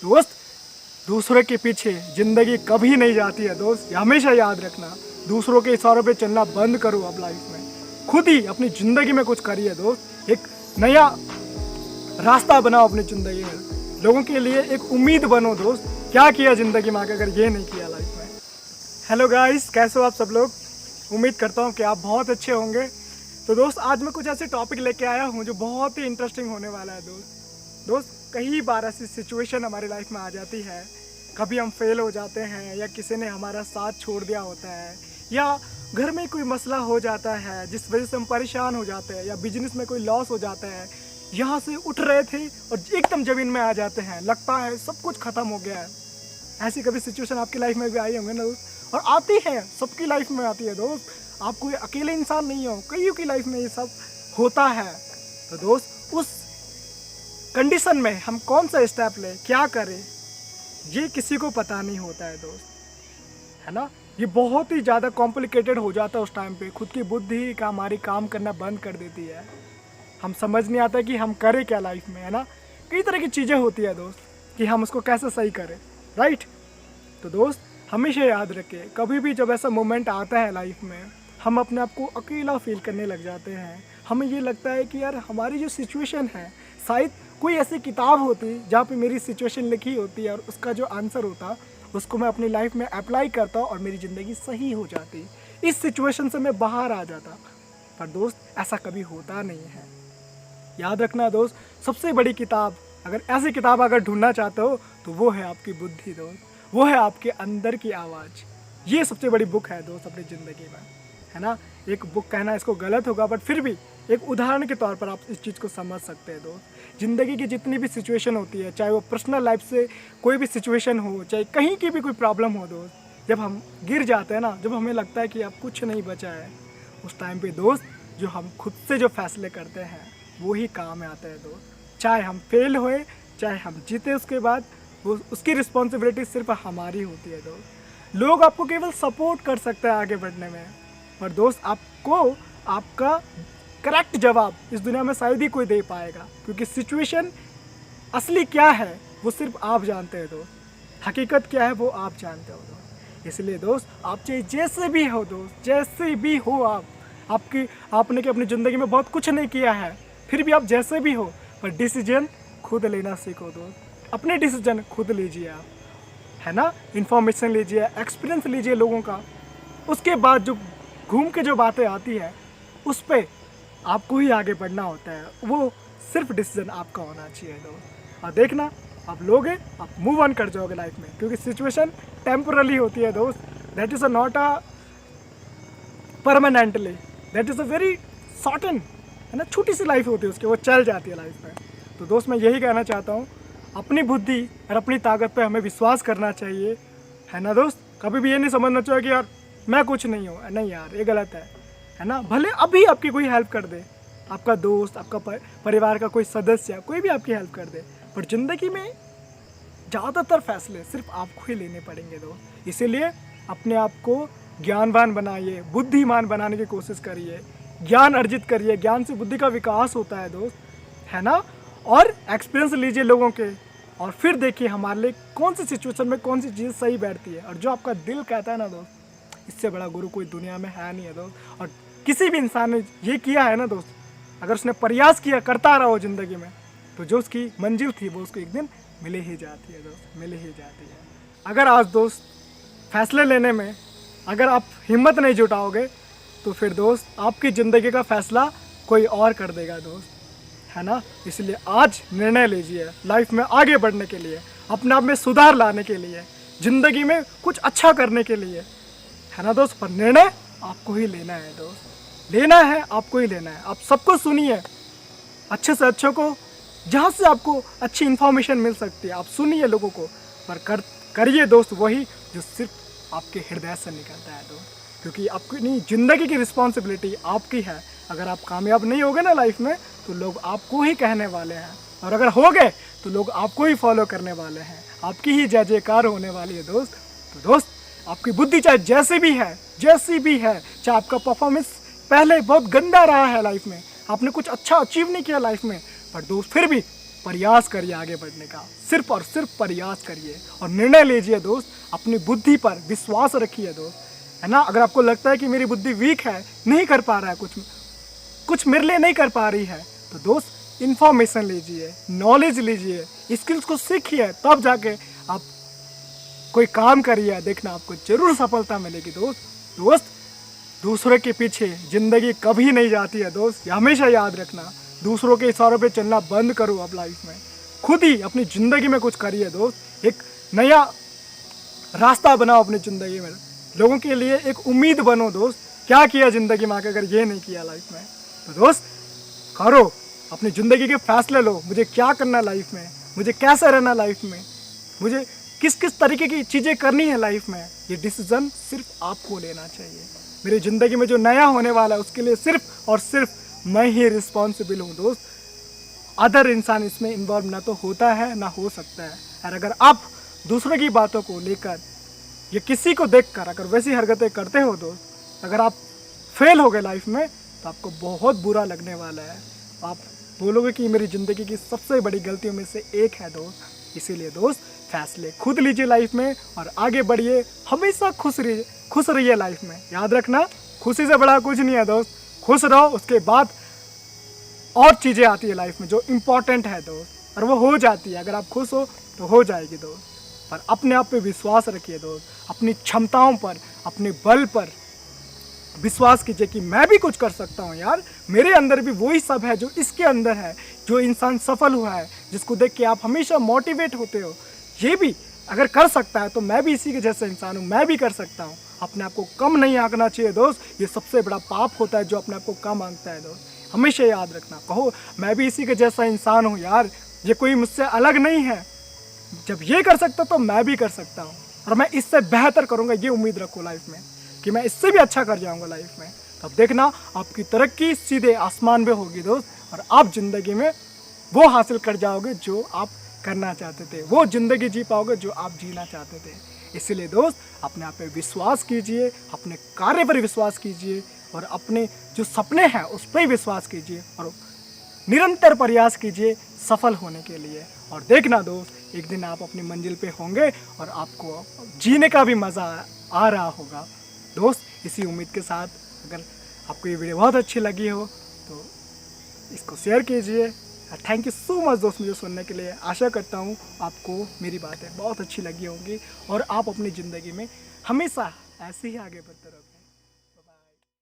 दोस्त, दूसरे के पीछे ज़िंदगी कभी नहीं जाती है दोस्त, ये हमेशा याद रखना। दूसरों के इशारों पे चलना बंद करो अब लाइफ में, खुद ही अपनी ज़िंदगी में कुछ करिए दोस्त। एक नया रास्ता बनाओ अपनी ज़िंदगी में, लोगों के लिए एक उम्मीद बनो दोस्त। क्या किया ज़िंदगी में आके अगर ये नहीं किया लाइफ में। हेलो गाइस, कैसे हो आप सब लोग? उम्मीद करता हूँ कि आप बहुत अच्छे होंगे। तो दोस्त, आज मैं कुछ ऐसे टॉपिक लेके आया हूँ जो बहुत ही इंटरेस्टिंग होने वाला है दोस्त, कई बार ऐसी सिचुएशन हमारी लाइफ में आ जाती है, कभी हम फेल हो जाते हैं या किसी ने हमारा साथ छोड़ दिया होता है, या घर में कोई मसला हो जाता है जिस वजह से हम परेशान हो जाते हैं, या बिजनेस में कोई लॉस हो जाता है, यहाँ से उठ रहे थे और एकदम ज़मीन में आ जाते हैं, लगता है सब कुछ ख़त्म हो गया है। ऐसी कभी सिचुएशन आपकी लाइफ में भी आई होंगे ना दोस्त, और आती है, सबकी लाइफ में आती है दोस्त। आप कोई अकेले इंसान नहीं हो, कईयों की लाइफ में ये सब होता है। तो दोस्त, उस कंडीशन में हम कौन सा स्टेप लें, क्या करें, ये किसी को पता नहीं होता है दोस्त, है ना। ये बहुत ही ज़्यादा कॉम्प्लिकेटेड हो जाता है उस टाइम पे। खुद की बुद्धि का हमारी काम करना बंद कर देती है। हम समझ नहीं आता कि हम करें क्या लाइफ में, है ना। कई तरह की चीज़ें होती है दोस्त कि हम उसको कैसे सही करें, राइट। तो दोस्त, हमेशा याद रखें, कभी भी जब ऐसा मोमेंट आता है लाइफ में, हम अपने आप को अकेला फील करने लग जाते हैं। हमें ये लगता है कि यार हमारी जो सिचुएशन है, शायद कोई ऐसी किताब होती जहाँ पे मेरी सिचुएशन लिखी होती है और उसका जो आंसर होता उसको मैं अपनी लाइफ में अप्लाई करता और मेरी ज़िंदगी सही हो जाती, इस सिचुएशन से मैं बाहर आ जाता। पर दोस्त, ऐसा कभी होता नहीं है। याद रखना दोस्त, सबसे बड़ी किताब, अगर ऐसी किताब अगर ढूंढना चाहते हो तो वो है आपकी बुद्धि दोस्त, वो है आपके अंदर की आवाज़। ये सबसे बड़ी बुक है दोस्त अपनी ज़िंदगी में, है ना। एक बुक कहना इसको गलत होगा, बट फिर भी एक उदाहरण के तौर पर आप इस चीज़ को समझ सकते हैं दोस्त। ज़िंदगी की जितनी भी सिचुएशन होती है, चाहे वो पर्सनल लाइफ से कोई भी सिचुएशन हो, चाहे कहीं की भी कोई प्रॉब्लम हो दोस्त, जब हम गिर जाते हैं ना, जब हमें लगता है कि अब कुछ नहीं बचा है, उस टाइम पे दोस्त जो हम खुद से जो फैसले करते हैं वो ही काम में आते हैं दोस्त। चाहे हम फेल होए, चाहे हम जीते, उसके बाद वो उसकी रिस्पॉन्सिबिलिटी सिर्फ हमारी होती है दोस्त। लोग आपको केवल सपोर्ट कर सकते हैं आगे बढ़ने में, पर दोस्त आपको आपका करेक्ट जवाब इस दुनिया में शायद ही कोई दे पाएगा, क्योंकि सिचुएशन असली क्या है वो सिर्फ आप जानते हैं दोस्त। हकीकत क्या है वो आप जानते हो दोस्त। इसलिए दोस्त, आप चाहे जैसे भी हो दोस्त, जैसे भी हो आपने कि अपनी ज़िंदगी में बहुत कुछ नहीं किया है, फिर भी आप जैसे भी हो, पर डिसीजन खुद लेना सीखो दोस्त। अपने डिसीजन खुद लीजिए आप, है ना। इन्फॉर्मेशन लीजिए, एक्सपीरियंस लीजिए लोगों का, उसके बाद जो घूम के जो बातें आती है उस पर आपको ही आगे बढ़ना होता है। वो सिर्फ डिसीजन आपका होना चाहिए दोस्त। और देखना, आप लोगे, आप मूव ऑन कर जाओगे लाइफ में, क्योंकि सिचुएशन टेम्पररी होती है दोस्त। That is a not a permanently, that is a very shorten, है ना, छोटी सी लाइफ होती है उसकी, वो चल जाती है लाइफ में। तो दोस्त, मैं यही कहना चाहता हूँ, अपनी बुद्धि और अपनी ताकत पे हमें विश्वास करना चाहिए, है ना दोस्त। कभी भी ये नहीं समझना चाहिए कि यार मैं कुछ नहीं हूँ, नहीं यार, ये गलत है ना। भले अभी आपकी कोई हेल्प कर दे, आपका दोस्त, आपका परिवार का कोई सदस्य, कोई भी आपकी हेल्प कर दे, पर ज़िंदगी में ज़्यादातर फैसले सिर्फ आपको ही लेने पड़ेंगे दोस्त। इसीलिए अपने आप को ज्ञानवान बनाइए, बुद्धिमान बनाने की कोशिश करिए, ज्ञान अर्जित करिए। ज्ञान से बुद्धि का विकास होता है दोस्त, है ना। और एक्सपीरियंस लीजिए लोगों के, और फिर देखिए हमारे लिए कौन सी सिचुएशन में कौन सी चीज़ सही बैठती है। और जो आपका दिल कहता है ना दोस्त, इससे बड़ा गुरु कोई दुनिया में है नहीं है दोस्त। और किसी भी इंसान ने ये किया है ना दोस्त, अगर उसने प्रयास किया, करता रहा हो ज़िंदगी में, तो जो उसकी मंजिल थी वो उसको एक दिन मिले ही जाती है दोस्त, मिले ही जाती है। अगर आज दोस्त फैसले लेने में अगर आप हिम्मत नहीं जुटाओगे, तो फिर दोस्त आपकी ज़िंदगी का फैसला कोई और कर देगा दोस्त, है ना। इसलिए आज निर्णय लीजिए लाइफ में आगे बढ़ने के लिए, अपने आप में सुधार लाने के लिए, ज़िंदगी में कुछ अच्छा करने के लिए, है ना दोस्त। पर निर्णय आपको ही लेना है दोस्त, लेना है, आपको ही लेना है। आप सबको सुनिए, अच्छे से अच्छे को, जहाँ से आपको अच्छी इन्फॉर्मेशन मिल सकती है आप सुनिए लोगों को, पर करिए दोस्त वही जो सिर्फ आपके हृदय से निकलता है दोस्त, क्योंकि आपकी नहीं, ज़िंदगी की रिस्पॉन्सिबिलिटी आपकी है। अगर आप कामयाब नहीं होगे ना लाइफ में, तो लोग आपको ही कहने वाले हैं, और अगर हो गए तो लोग आपको ही फॉलो करने वाले हैं, आपकी ही जय जयकार होने वाली है दोस्त। तो दोस्त, आपकी बुद्धि चाहे जैसी भी है, चाहे आपका परफॉर्मेंस पहले बहुत गंदा रहा है लाइफ में, आपने कुछ अच्छा अचीव नहीं किया लाइफ में, पर दोस्त फिर भी प्रयास करिए आगे बढ़ने का, सिर्फ और सिर्फ प्रयास करिए और निर्णय लीजिए दोस्त। अपनी बुद्धि पर विश्वास रखिए दोस्त, है ना। अगर आपको लगता है कि मेरी बुद्धि वीक है, नहीं कर पा रहा है, कुछ मेरे लिए नहीं कर पा रही है, तो दोस्त इन्फॉर्मेशन लीजिए, नॉलेज लीजिए, स्किल्स को सीखिए, तब जाके आप कोई काम करिए, देखना आपको जरूर सफलता मिलेगी दोस्त। दूसरे के पीछे ज़िंदगी कभी नहीं जाती है दोस्त, ये हमेशा याद रखना। दूसरों के इशारों पे चलना बंद करो अब लाइफ में, खुद ही अपनी ज़िंदगी में कुछ करिए दोस्त। एक नया रास्ता बनाओ अपनी ज़िंदगी में, लोगों के लिए एक उम्मीद बनो दोस्त। क्या किया ज़िंदगी में आके अगर ये नहीं किया लाइफ में, तो दोस्त करो, अपनी ज़िंदगी के फैसले लो। मुझे क्या करना लाइफ में, मुझे कैसे रहना लाइफ में, मुझे किस किस तरीके की चीज़ें करनी है लाइफ में, ये डिसीज़न सिर्फ आपको लेना चाहिए। मेरी ज़िंदगी में जो नया होने वाला है उसके लिए सिर्फ और सिर्फ मैं ही रिस्पॉन्सिबल हूँ दोस्त। अदर इंसान इसमें इन्वॉल्व ना तो होता है ना हो सकता है। और अगर आप दूसरों की बातों को लेकर या किसी को देखकर अगर वैसी हरकतें करते हो दोस्त, अगर आप फेल हो गए लाइफ में, तो आपको बहुत बुरा लगने वाला है। आप बोलोगे कि मेरी ज़िंदगी की सबसे बड़ी गलतियों में से एक है दोस्त। इसीलिए दोस्त फैसले खुद लीजिए लाइफ में और आगे बढ़िए, हमेशा खुश रहिए लाइफ में। याद रखना, खुशी से बड़ा कुछ नहीं है दोस्त। खुश रहो, उसके बाद और चीज़ें आती है लाइफ में जो इम्पोर्टेंट है दोस्त, और वो हो जाती है। अगर आप खुश हो तो हो जाएगी दोस्त। पर अपने आप पे विश्वास रखिए दोस्त, अपनी क्षमताओं पर, अपने बल पर विश्वास कीजिए कि मैं भी कुछ कर सकता हूँ यार। मेरे अंदर भी वही सब है जो इसके अंदर है। जो इंसान सफल हुआ है, जिसको देख के आप हमेशा मोटिवेट होते हो, ये भी अगर कर सकता है तो मैं भी इसी के जैसा इंसान हूँ, मैं भी कर सकता हूँ। अपने आप को कम नहीं आंकना चाहिए दोस्त, ये सबसे बड़ा पाप होता है जो अपने आप को कम आंकता है दोस्त। हमेशा याद रखना, कहो मैं भी इसी के जैसा इंसान हूँ यार, ये कोई मुझसे अलग नहीं है। जब ये कर सकता तो मैं भी कर सकता हूँ, और मैं इससे बेहतर करूँगा, ये उम्मीद रखो लाइफ में कि मैं इससे भी अच्छा कर जाऊँगा लाइफ में। तब देखना आपकी तरक्की सीधे आसमान में होगी दोस्त, और आप ज़िंदगी में वो हासिल कर जाओगे जो आप करना चाहते थे, वो ज़िंदगी जी पाओगे जो आप जीना चाहते थे। इसीलिए दोस्त अपने आप पे विश्वास कीजिए, अपने कार्य पर विश्वास कीजिए, और अपने जो सपने हैं उस पर विश्वास कीजिए, और निरंतर प्रयास कीजिए सफल होने के लिए। और देखना दोस्त, एक दिन आप अपनी मंजिल पे होंगे और आपको जीने का भी मज़ा आ रहा होगा दोस्त। इसी उम्मीद के साथ अगर आपको ये वीडियो बहुत अच्छी लगी हो तो इसको शेयर कीजिए। थैंक यू सो मच दोस्त मुझे सुनने के लिए। आशा करता हूँ आपको मेरी बातें बहुत अच्छी लगी होंगी और आप अपनी ज़िंदगी में हमेशा ऐसे ही आगे बढ़ते रहोगे।